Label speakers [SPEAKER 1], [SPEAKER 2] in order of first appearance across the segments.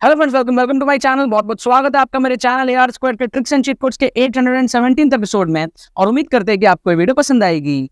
[SPEAKER 1] Hello friends, welcome to my channel. बहुत बहुत स्वागत है आपका मेरे चैनल AR स्क्वायर के ट्रिक्स एंड चीट कोड्स के 817th एपिसोड में। और उम्मीद करते हैं कि आपको ये वीडियो पसंद आएगी।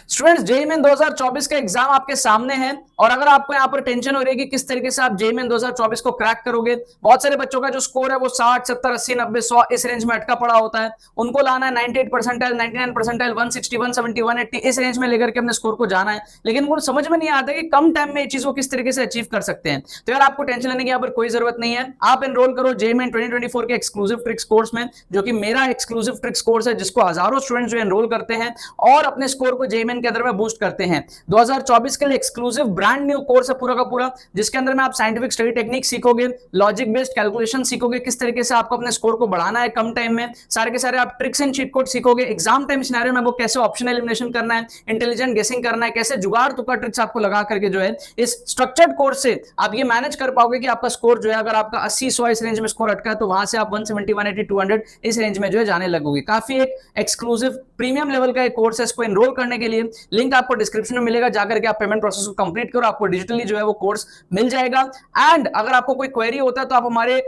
[SPEAKER 1] स्टूडेंट्स, जेईई मेन 2024 का एग्जाम आपके सामने है और अगर आपको यहाँ पर टेंशन हो रही है कि किस तरीके से आप जेईई मेन 2024 को क्रैक करोगे, बहुत सारे बच्चों का जो स्कोर है वो 60, 70, 80, 90, 100 इस रेंज में अटका पड़ा होता है। उनको लाना है 98 परसेंटाइल, 99 परसेंटाइल, 160, 170, 180 इस रेंज में लेकर के अपने स्कोर को जाना है। लेकिन वो समझ में नहीं आता कि कम टाइम में ये चीज को किस तरीके से अचीव कर सकते हैं। तो यार, आपको टेंशन लेने की यहाँ पर कोई जरूरत नहीं है। आप एनरोल करो जेईई मेन 2024 के एक्सक्लूसिव ट्रिक्स कोर्स में, जो कि मेरा एक्सक्लूसिव ट्रिक्स कोर्स है, जिसको हजारों स्टूडेंट्स जो एनरोल करते हैं और अपने स्कोर को जेईई मेन के अंदर में बूस्ट करते हैं। 2024 के लिए एक्सक्लूसिव ब्रांड न्यू कोर्स है पूरा का पूरा, जिसके अंदर में आप साइंटिफिक स्टडी टेक्निक सीखोगे, लॉजिक बेस्ड कैलकुलेशन सीखोगे, किस तरीके से आपको अपने स्कोर को बढ़ाना है कम टाइम में। सारे के सारे आप ट्रिक्स एंड चीट कोड सीखोगे। एग्जाम टाइम सिनेरियो में वो कैसे ऑप्शन एलिमिनेशन करना है, इंटेलिजेंट गेसिंग करना है, कैसे जुगाड़ तुक्का ट्रिक्स आपको लगा करके जो है इस स्ट्रक्चर्ड कोर्स से आप ये मैनेज कर पाओगे कि आपका स्कोर जो है, अगर आपका 80-100 इस रेंज में स्कोर अटका है, तो वहां से आप 170, 180, 200 इस रेंज में जो है जाने लगोगे। काफी एक एक्सक्लूसिव प्रीमियम लेवल का एक कोर्स है। इसको एनरोल करने के लिए लिंक आपको डिस्क्रिप्शन में मिलेगा, जाकर के आप पेमेंट प्रोसेस को कंप्लीट करो, आपको डिजिटली जो है वो कोर्स मिल जाएगा। एंड अगर आपको कोई क्वेरी होता है तो आप हमारे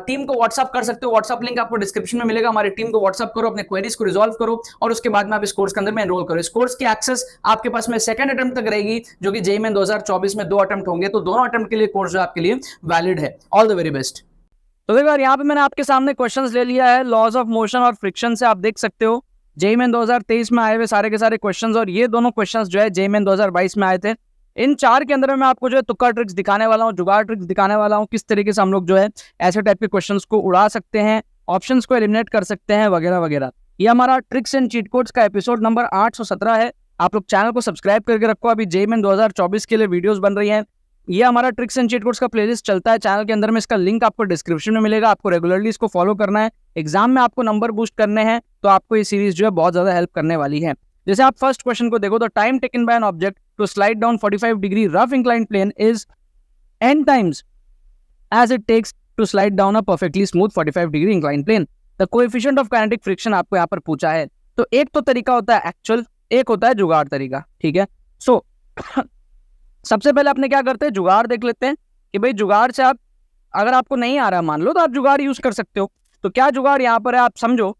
[SPEAKER 1] टीम को व्हाट्सअप कर सकते हो। व्हाट्सअप लिंक आपको डिस्क्रिप्शन में मिलेगा। हमारी टीम को व्हाट्सअप करो, अपने क्वेरीज को रिजॉल्व करो और उसके बाद में आप इस कोर्स के अंदर में एनरोल करो। इस कोर्स की एक्सेस आपके पास में सेकंड अटेम्प्ट तक रहेगी, जो कि जेईई मेन 2024 में 2 अटेम्प्ट होंगे, तो दोनों अटेम्प्ट के लिए कोर्स जो आपके लिए वैलिड है। All the very best. तो देखो यार, यहाँ पे मैंने आपके सामने क्वेश्चंस ले लिया है लॉज ऑफ मोशन और फ्रिक्शन से। आप देख सकते हो जेईई मेन 2023 में आए हुए सारे के सारे क्वेश्चंस, और ये दोनों क्वेश्चंस जो है जेईई मेन 2022 में आए थे। इन चार के अंदर मैं आपको जो है तुक्का ट्रिक्स दिखाने वाला हूँ, जुगाड़ ट्रिक्स दिखाने वाला हूँ, किस तरीके से हम लोग जो है ऐसे टाइप के क्वेश्चंस को उड़ा सकते हैं, ऑप्शंस को एलिमिनेट कर सकते हैं, वगैरह वगैरह। ये हमारा ट्रिक्स एंड चीट कोड्स का एपिसोड नंबर 817 है। आप लोग चैनल को सब्सक्राइब करके रखो, अभी जेईई मेन 2024 के लिए वीडियोस बन रही हैं। ये हमारा ट्रिक्स एंड चीट कोड्स का प्लेलिस्ट चलता है चैनल के अंदर में, इसका लिंक आपको डिस्क्रिप्शन में मिलेगा। आपको रेगुलरली इसको फॉलो करना है। एग्जाम में आपको नंबर बूस्ट करने हैं, तो आपको ये सीरीज जो है बहुत ज्यादा हेल्प करने वाली है। जैसे आप फर्स्ट क्वेश्चन को देखो, तो time taken by an object to slide down 45 degree rough inclined plane is n times as it takes to slide down a perfectly smooth 45 degree inclined plane. The coefficient of kinetic friction आपको यहाँ पर पूछा है। तो एक तो तरीका होता है एक्चुअल, एक होता है जुगाड़ तरीका, ठीक है। सो सबसे पहले अपने क्या करते हैं, जुगाड़ देख लेते हैं कि भाई जुगाड़ से आप, अगर आपको नहीं आ रहा मान लो, तो आप जुगाड़ यूज कर सकते हो। तो क्या जुगाड़ यहाँ पर है, आप समझो।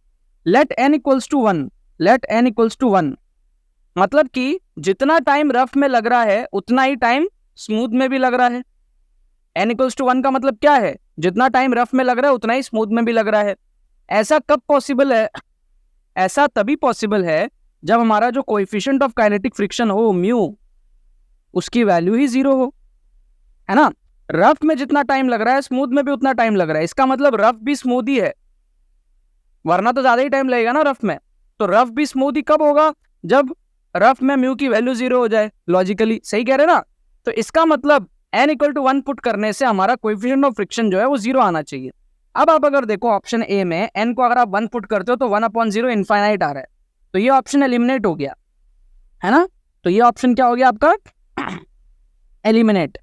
[SPEAKER 1] Let n equals to 1, let n equals to 1 मतलब कि जितना टाइम रफ में लग रहा है उतना ही टाइम स्मूथ में भी लग रहा है। n इक्वल्स टू 1 का मतलब क्या है, जितना टाइम रफ में लग रहा है उतना ही स्मूथ में भी लग रहा है। ऐसा कब पॉसिबल है, ऐसा तभी पॉसिबल है जब हमारा जो कोएफिशिएंट ऑफ काइनेटिक फ्रिक्शन हो, म्यू, उसकी वैल्यू ही 0 हो, है ना। रफ में जितना टाइम लग रहा है स्मूथ में भी उतना टाइम लग रहा है। इसका मतलब रफ भी स्मूथ ही है, वरना तो ज्यादा ही टाइम लगेगा ना रफ में। तो रफ भी स्मूथ ही कब होगा, जब रफ में म्यू की वैल्यू 0 हो जाए। लॉजिकली सही कह रहे ना। तो इसका मतलब n इक्वल टू 1 पुट करने से हमारा कोएफिशिएंट ऑफ फ्रिक्शन जो है वो 0 आना चाहिए। अब आप अगर देखो ऑप्शन ए में n को अगर आप 1 पुट करते हो तो 1/0 इनफाइनाइट आ रहा है, तो ये ऑप्शन एलिमिनेट हो गया, है ना। तो ये ऑप्शन क्या हो गया आपका, एलिमिनेट,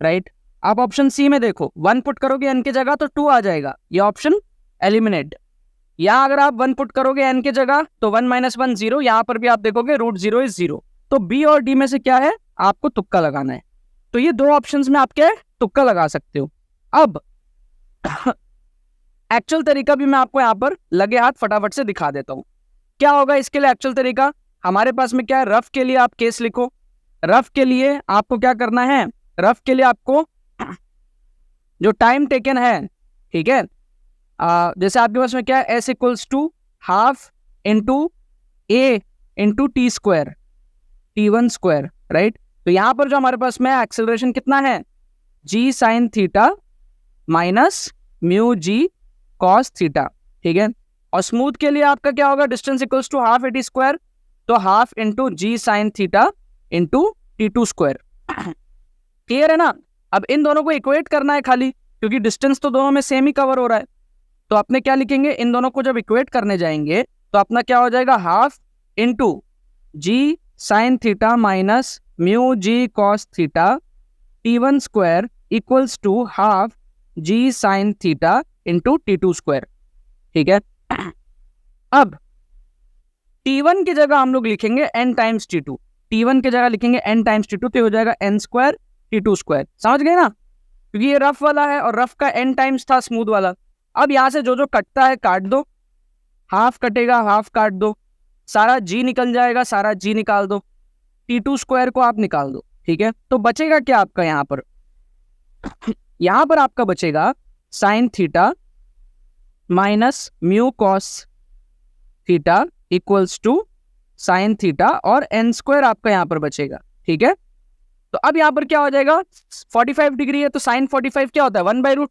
[SPEAKER 1] राइट। आप ऑप्शन सी में देखो, 1 पुट करोगे n की जगह तो 2 आ जाएगा, ये ऑप्शन एलिमिनेट। या अगर आप 1 पुट करोगे n की जगह तो 1 - 1 0, यहां पर भी आप देखोगे √0 इज 0। तो बी और डी में से क्या है, आपको तुक्का लगाना है। तो ये दो ऑप्शंस में आप क्या है, तुक्का लगा सकते हो। अब एक्चुअल तरीका भी मैं आपको यहाँ पर लगे हाथ फटाफट से दिखा देता हूँ। क्या होगा इसके लिए एक्चुअल तरीका, हमारे पास में क्या है, रफ के लिए आप केस लिखो। रफ के लिए आपको क्या करना है, रफ के लिए आपको जो टाइम टेकन है, ठीक है, जैसे आपके पास में क्या है, s equals to half into a into T square, t1 square, right. तो यहाँ पर जो हमारे पास में एक्सेलरेशन कितना है, g sine theta minus mu g cos theta, ठीक है। और स्मूथ के लिए आपका क्या होगा, distance equals to half a t square, तो half into g sine theta into t2 square. Clear है ना। अब इन दोनों को इक्वेट करना है खाली, क्योंकि डिस्टेंस तो दोनों में सेम ही कवर हो रहा है। तो आपने क्या लिखेंगे, इन दोनों को जब इक्वेट करने जाएंगे तो अपना क्या हो जाएगा, half into G sine theta minus mu ji cos theta t1 square equals to half G sine theta into t2 square, ठीक है। अब T1 की जगह हम लोग लिखेंगे n टाइम्स T2, T1 की जगह लिखेंगे n टाइम्स T2, तो हो जाएगा n स्क्वायर T2 स्क्वायर। समझ गए ना, क्योंकि ये रफ वाला है और रफ का n टाइम्स था स्मूथ वाला। अब यहाँ से जो जो कटता है काट दो, हाफ कटेगा हाफ काट दो, सारा g निकल जाएगा, सारा g निकाल दो, T2 स्क्वायर को आप निकाल दो। ठीक है, तो बचेगा क्या आपका यहाँ पर, यहाँ पर आपका बचेगा sine theta minus mu cos theta equals to sine theta, और n स्क्वायर आपका यहाँ पर बचेगा। ठीक है, तो अब यहाँ पर क्या हो जाएगा, 45 डिग्री है तो साइन 45 क्या होता है 1/√2,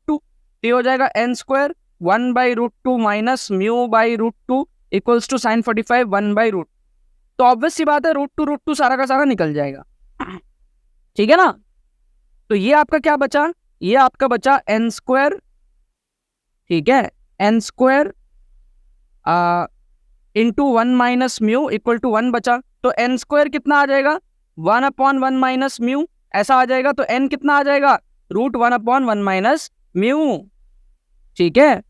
[SPEAKER 1] तो हो जाएगा n square 1/√2 minus mu by √2 equals to sine 45 1/√2। तो ऑब्वियस सी बात है √2 सारा का सारा निकल जाएगा। ठीक है ना, तो ये आपका क्या बचा, ये आपका बचा n स्क्वायर। ठीक है, n square into 1 minus mu equal to 1 बचा, तो n स्क्वायर कितना आ जाएगा 1/1 माइनस म्यू, ऐसा आ जाएगा। तो n कितना आ जाएगा √1/1 माइनस म्यू। ठीक है,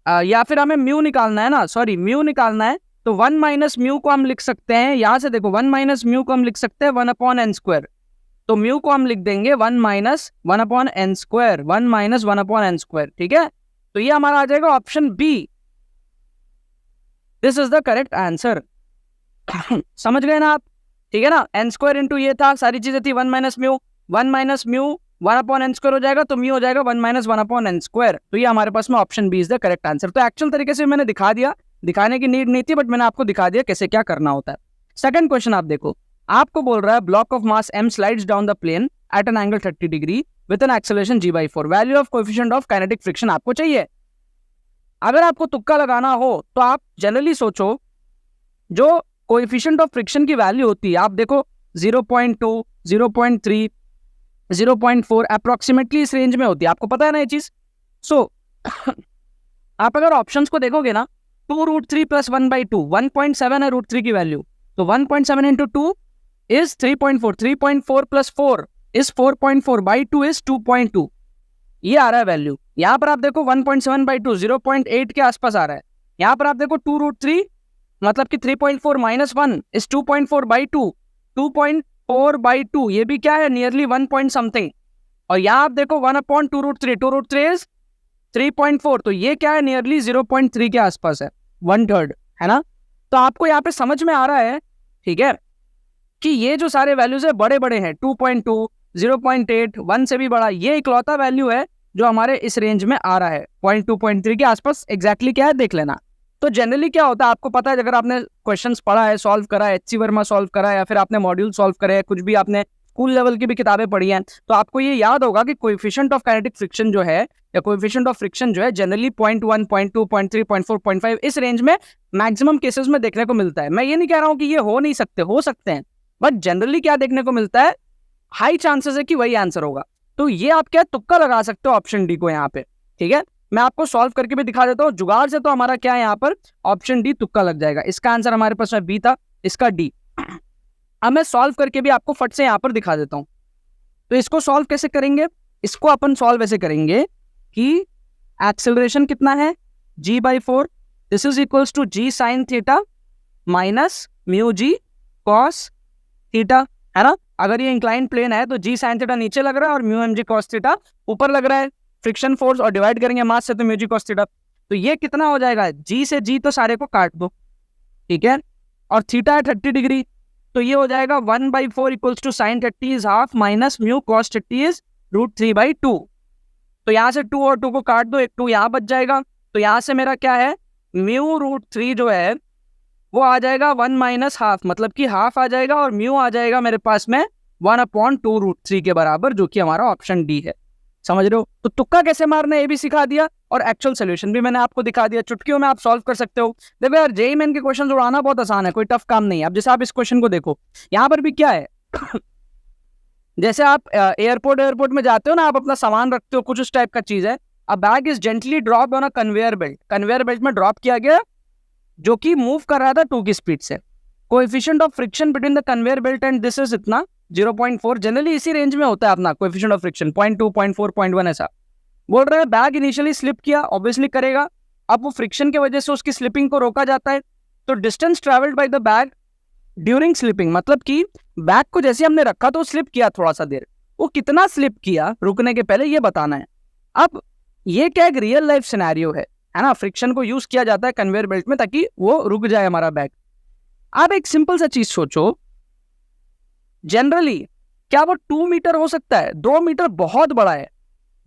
[SPEAKER 1] या फिर हमें म्यू निकालना है ना, सॉरी म्यू निकालना है, तो 1 माइनस म्यू को हम लिख सकते हैं, यहां से देखो 1 माइनस म्यू को हम लिख सकते हैं 1/n स्क्वायर, तो म्यू को हम लिख देंगे 1 minus 1/n square, 1 minus 1/n square. ठीक है, तो ये हमारा आ जाएगा option B, this is the correct answer. समझ गए ना आप। ठीक है ना, n स्क्वायर इंटू ये था, सारी चीजें थी 1 minus mu, 1 minus mu 1/n square हो जाएगा, तो म्यू हो जाएगा 1 माइनस 1/n स्क्वायर। तो ये हमारे पास में option B is the correct answer. तो एक्चुअल तरीके से मैंने दिखा दिया, दिखाने की नीड नहीं थी, बट मैंने आपको दिखा दिया कैसे क्या करना होता है। सेकंड क्वेश्चन आप देखो, आपको बोल रहा है block of mass m slides down the plane at an angle 30 degree with an acceleration g/4, value of coefficient of kinetic friction आपको चाहिए। अगर आपको तुक्का लगाना हो तो आप जनरली सोचो जो कोएफिशिएंट ऑफ फ्रिक्शन की वैल्यू होती है, आप देखो 0.2, 0.3, 0.4 अप्रोक्सीमेटली इस रेंज में होती है, आपको पता है ना ये चीज। सो आप अगर ऑप्शंस को देखोगे ना, 2√3 + 1/2, 1.7 है √3 की वैल्यू, तो 1.7 इंटू 2 इज 3.4, 3.4 + 4 इज 4.4/2 इज 2.2, ये आ रहा है वैल्यू। यहाँ पर आप देखो 1.7/2 0.8 के आसपास आ रहा है। यहाँ पर आप देखो 2√3 मतलब कि 3.4 - 1 इज 2.4/2, 2.4/2 ये भी क्या है नियरली 1 पॉइंट समथिंग। और यहाँ आप देखो 1/2√3, 2√3 इज 3.4, तो ये क्या है नियरली 0.3 के आसपास है, 1/3 है ना। तो आपको यहाँ पे समझ में आ रहा है, ठीक है, कि ये जो सारे वैल्यूज है बड़े बड़े हैं, 2.2, 0.8, 1 से भी बड़ा, ये इकलौता वैल्यू है जो हमारे इस रेंज में आ रहा है 0.2, 0.3 के आसपास। एग्जैक्टली क्या है देख लेना। तो जनरली क्या होता है आपको पता है, अगर आपने क्वेश्चंस पढ़ा है, सॉल्व करा है, HC वर्मा सॉल्व करा है, या फिर आपने मॉड्यूल सॉल्व करे हैं, कुछ भी आपने स्कूल लेवल की भी किताबें पढ़ी हैं, तो आपको ये याद होगा कि कोएफिशिएंट ऑफ काइनेटिक फ्रिक्शन जो है, या कोएफिशिएंट ऑफ फ्रिक्शन जो है जनरली 0.1, 0.2, 0.3, 0.4, 0.5 इस रेंज में मैक्सिमम केसेस में देखने को मिलता है। मैं ये नहीं कह रहा हूँ कि ये हो नहीं सकते, हो सकते हैं, बट जनरली क्या देखने को मिलता है, हाई चांसेस है कि वही आंसर होगा। तो ये आप क्या तुक्का लगा सकते हो ऑप्शन डी को यहाँ पे। ठीक है, मैं आपको सॉल्व करके भी दिखा देता हूँ जुगाड़ से। तो हमारा क्या है यहाँ पर ऑप्शन डी तुक्का लग जाएगा। इसका आंसर हमारे पास में बी था, इसका डी। अब मैं सॉल्व करके भी आपको फट से यहाँ पर दिखा देता हूँ। तो इसको सॉल्व कैसे करेंगे, इसको अपन सॉल्व ऐसे करेंगे कि एक्सेलरेशन कितना है g/4, this is equals to g sin theta minus mu ji cos theta, है ना। अगर ये इंक्लाइन प्लेन है तो g sin थीटा नीचे लग रहा है और mu m g cos theta ऊपर लग रहा है, फ्रिक्शन फोर्स, और डिवाइड करेंगे मास से तो म्यू जी कॉस थीटा। तो ये कितना हो जाएगा, g से g तो सारे को काट दो, ठीक है, और थीटा है 30 डिग्री, तो ये हो जाएगा 1/4 equals to sine 30 is half minus mu cos 30 is √3/2। तो यहाँ से 2 और 2 को काट दो, एक 2 यहाँ बच जाएगा। तो यहाँ से मेरा क्या है, म्यू √3 जो है वो आ जाएगा 1 माइनस हाफ, मतलब कि हाफ आ जाएगा, और म्यू आ जाएगा मेरे पास में 1/2√3 के बराबर, जो कि हमारा ऑप्शन डी है। समझ रहे हो। तो तुक्का कैसे मारना है ये भी सिखा दिया, और एक्चुअल सोल्यूशन भी मैंने आपको दिखा दिया। चुटकियों में आप सॉल्व कर सकते हो। देखो यार, जेईई मेन के क्वेश्चन उड़ाना बहुत आसान है, कोई टफ काम नहीं है। अब जैसे आप इस क्वेश्चन को देखो, यहाँ पर भी क्या है जैसे आप एयरपोर्ट में जाते हो ना, आप अपना सामान रखते हो, कुछ उस टाइप का चीज है। अ bag is gently drop on a conveyor belt, conveyor belt में ड्रॉप किया गया, जो कि मूव कर रहा था 2 की स्पीड से। Coefficient of friction between the conveyor belt and this is इतना 0.4, जनरली इसी रेंज में होता है अपना कोएफिशिएंट ऑफ फ्रिक्शन, 0.2, 0.4, 0.1 ऐसा। बोल रहे हैं बैग इनिशियली स्लिप किया, ऑब्वियसली करेगा, अब वो फ्रिक्शन की वजह से उसकी स्लिपिंग को रोका जाता है। तो distance travelled by the bag during slipping, मतलब कि बैग को जैसे हमने रखा तो स्लिप किया थोड़ा सा देर, वो कितना स्लिप किया रुकने के पहले ये बताना है। अब ये क्या एक रियल लाइफ सिनेरियो है ना, फ्रिक्शन को यूज किया जाता है कन्वेयर बेल्ट में ताकि वो रुक जाए हमारा बैग। आप एक सिंपल सा चीज सोचो, जनरली क्या वो 2 मीटर हो सकता है? 2 मीटर बहुत बड़ा है।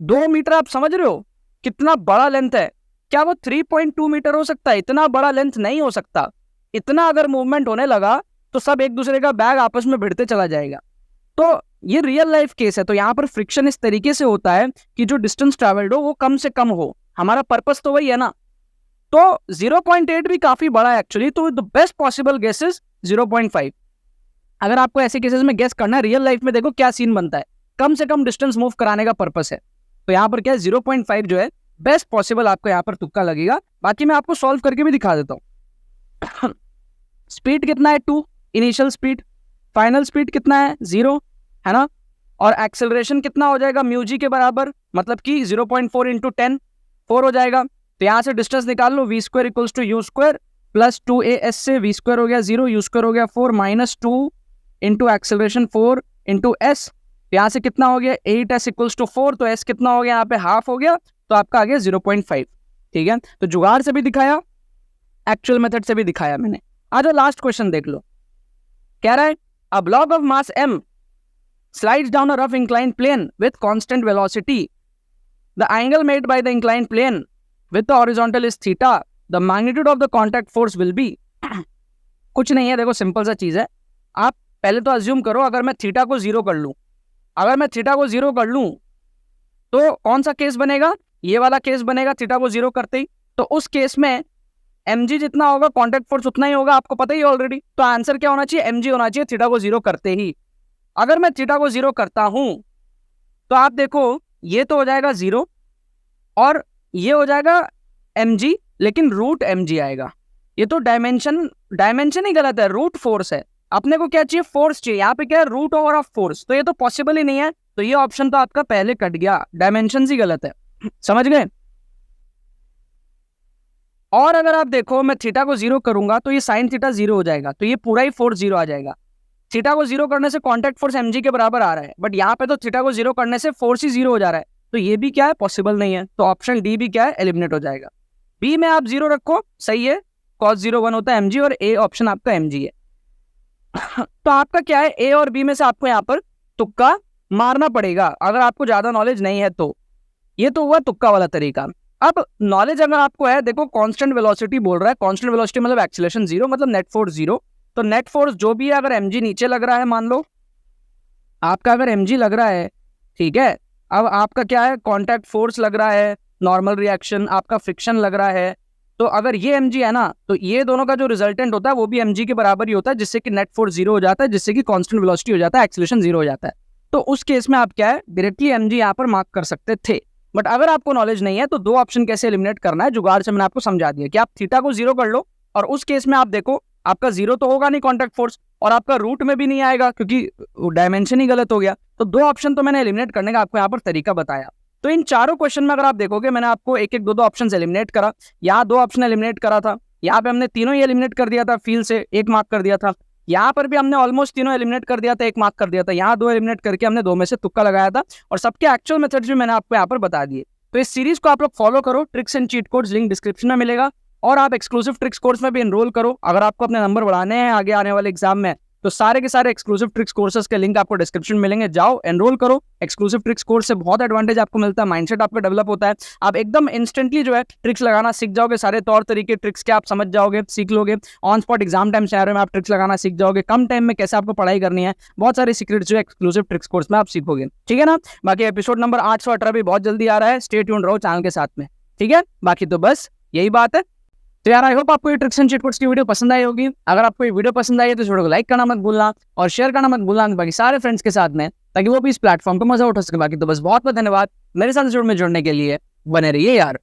[SPEAKER 1] 2 मीटर आप समझ रहे हो कितना बड़ा लेंथ है? क्या वो 3.2 मीटर हो सकता है? इतना बड़ा लेंथ नहीं हो सकता। इतना अगर मूवमेंट होने लगा तो सब एक दूसरे का बैग आपस में भिड़ते चला जाएगा। तो ये रियल लाइफ केस है। तो यहाँ पर फ्रिक्शन इस तरीके से होता है कि जो डिस्टेंस ट्रैवल्ड हो वो कम से कम हो। हमारा पर्पस तो वही है ना। तो 0.8 भी काफी बड़ा है एक्चुअली। तो the best possible guess is 0.5। अगर आपको ऐसे केसेस में गेस करना है, रियल लाइफ में देखो क्या सीन बनता है, कम से कम डिस्टेंस मूव कराने का पर्पस है। तो यहाँ पर क्या है 0.5 जो है बेस्ट पॉसिबल आपको यहाँ पर तुक्का लगेगा। बाकी मैं आपको सॉल्व करके भी दिखा देता हूँ। स्पीड कितना है 2 इनिशियल स्पीड, फाइनल स्पीड कितना है 0 है ना, और एक्सेलरेशन कितना हो जाएगा म्यू जी के बराबर, मतलब कि 0.4 इंटू 10 4 हो जाएगा। तो यहाँ से डिस्टेंस निकाल लो, V square equals to U square plus 2as से वी स्क्वायर हो गया 0, यू स्क्वायर हो गया 4 minus 2 into acceleration 4 into S. यहाँ से कितना हो गया 8s इक्वल्स टू 4, तो s कितना हो गया यहाँ पे हाफ हो गया, तो आपका आ गया 0.5। ठीक है, तो जुगाड़ से भी दिखाया, एक्चुअल मेथड से भी दिखाया मैंने। आ जाओ लास्ट क्वेश्चन देख लो। कह रहा है a block of mass m slides down a rough inclined plane with constant velocity. The angle made by the inclined plane with the horizontal is theta. The magnitude of the contact force will be कुछ नहीं है, देखो simple सा चीज है। आप पहले तो अज्यूम करो अगर मैं थीटा को 0 कर लूं, अगर मैं थीटा को 0 कर लूं तो कौन सा केस बनेगा? ये वाला केस बनेगा थीटा को 0 करते ही। तो उस केस में mg जितना होगा कॉन्टैक्ट फोर्स उतना ही होगा, आपको पता ही ऑलरेडी। तो आंसर क्या होना चाहिए? mg होना चाहिए थीटा को 0 करते ही। अगर मैं थीटा को 0 करता हूं तो आप देखो ये तो हो जाएगा 0 और ये हो जाएगा mg, लेकिन रूट mg आएगा। ये तो डायमेंशन ही गलत है, रूट फोर्स है। अपने को क्या चाहिए? फोर्स चाहिए। यहाँ पे क्या है? Root over of force. तो ये तो पॉसिबल ही नहीं है, तो ये ऑप्शन तो आपका पहले कट गया, डायमेंशन ही गलत है। समझ गए? और अगर आप देखो मैं थीटा को 0 करूंगा तो ये साइन थीटा 0 हो जाएगा, तो ये पूरा ही फोर्स 0 आ जाएगा। थीटा को 0 करने से कॉन्टैक्ट फोर्स mg के बराबर आ रहा है, बट यहाँ पे तो थीटा को 0 करने से फोर्स ही 0 हो जा रहा है, तो ये भी क्या है? पॉसिबल नहीं है। तो ऑप्शन डी भी क्या है? एलिमिनेट हो जाएगा। बी में आप 0 रखो, सही है, cos 0 1 होता है mg, और ए ऑप्शन आपका mg है। तो आपका क्या है? ए और बी में से आपको यहाँ पर तुक्का मारना पड़ेगा अगर आपको ज्यादा नॉलेज नहीं है तो। ये तो हुआ तुक्का वाला तरीका। अब नॉलेज अगर आपको है, देखो कांस्टेंट वेलोसिटी बोल रहा है, कांस्टेंट वेलोसिटी मतलब एक्सीलरेशन 0 मतलब नेट फोर्स 0। तो नेट फोर्स जो भी है अगर mg नीचे लग रहा है, मान लो आपका अगर mg लग रहा है, ठीक है, अब आपका क्या है? कांटेक्ट फोर्स लग रहा है, नॉर्मल रिएक्शन, आपका फ्रिक्शन लग रहा है। तो अगर ये mg है ना, तो ये दोनों का जो रिजल्टेंट होता है वो भी mg के बराबर ही होता है, जिससे कि नेट फोर्स 0 हो जाता है, जिससे कि कांस्टेंट वेलोसिटी हो जाता है, एक्सीलरेशन 0 हो जाता है। तो उस केस में आप क्या है? डायरेक्टली mg यहाँ पर मार्क कर सकते थे। बट अगर आपको नॉलेज नहीं है तो दो ऑप्शन कैसे एलिमिनेट करना है जुगाड़ से मैंने आपको समझा दिया कि आप थीटा को 0 कर लो, और उस केस में आप देखो आपका 0 तो होगा नहीं कॉन्टैक्ट फोर्स, और आपका रूट में भी नहीं आएगा क्योंकि डायमेंशन ही गलत हो गया। तो दो ऑप्शन तो मैंने एलिमिनेट करने का आपको यहाँ पर तरीका बताया। तो इन चारों क्वेश्चन में अगर आप देखोगे मैंने आपको एक एक दो ऑप्शन एलिमिनेट करा, यहाँ 2 ऑप्शन एलिमिनेट करा था, यहाँ पे हमने तीनों ही एलिमिनेट कर दिया था, फील से 1 मार्क कर दिया था, यहाँ पर भी हमने ऑलमोस्ट तीनों एलिमिनेट कर दिया था, 1 मार्क कर दिया था, यहाँ 2 एलिमिनेट करके हमने 2 में से तुक्का लगाया था, और सबके एक्चुअल मेथड्स भी मैंने आपको यहाँ पर बता दिए। तो इस सीरीज को आप लोग फॉलो करो, tricks and cheat codes link description में मिलेगा, और आप एक्सक्लूसिव ट्रिक्स कोर्स में भी एनरोल करो। अगर आपको अपने नंबर बढ़ाने हैं आगे आने वाले एग्जाम में, तो सारे के सारे एक्सक्लूसिव ट्रिक्स कोर्सेज के लिंक आपको डिस्क्रिप्शन में मिलेंगे, जाओ एनरोल करो। एक्सक्लूसिव ट्रिक्स कोर्स से बहुत एडवांटेज आपको मिलता है, माइंडसेट आपका डेवलप होता है, आप एकदम इंस्टेंटली जो है ट्रिक्स लगाना सीख जाओगे, सारे तौर तरीके ट्रिक्स के आप समझ जाओगे, सीख लोगे। On spot exam time scenario में आप ट्रिक्स लगाना सीख जाओगे, कम टाइम में कैसे आपको पढ़ाई करनी है, बहुत सारे सीक्रेट्स जो है एक्सक्लूसिव ट्रिक्स कोर्स में आप सीखोगे, ठीक है ना। बाकी एपिसोड नंबर 818 भी बहुत जल्दी आ रहा है, स्टे ट्यून्ड रहो चैनल के साथ में, ठीक है। बाकी तो बस यही बात है। तो यार आई होप आपको ये ट्रिक्स एंड चीट कोड्स की वीडियो पसंद आई होगी। अगर आपको ये वीडियो पसंद आई है तो वीडियो को लाइक करना मत भूलना और शेयर करना मत भूलना बाकी सारे फ्रेंड्स के साथ में, ताकि वो भी इस प्लेटफॉर्म को मजा उठा सके। बाकी तो बस बहुत बहुत धन्यवाद मेरे साथ जुड़ने के लिए, बने रहिए यार।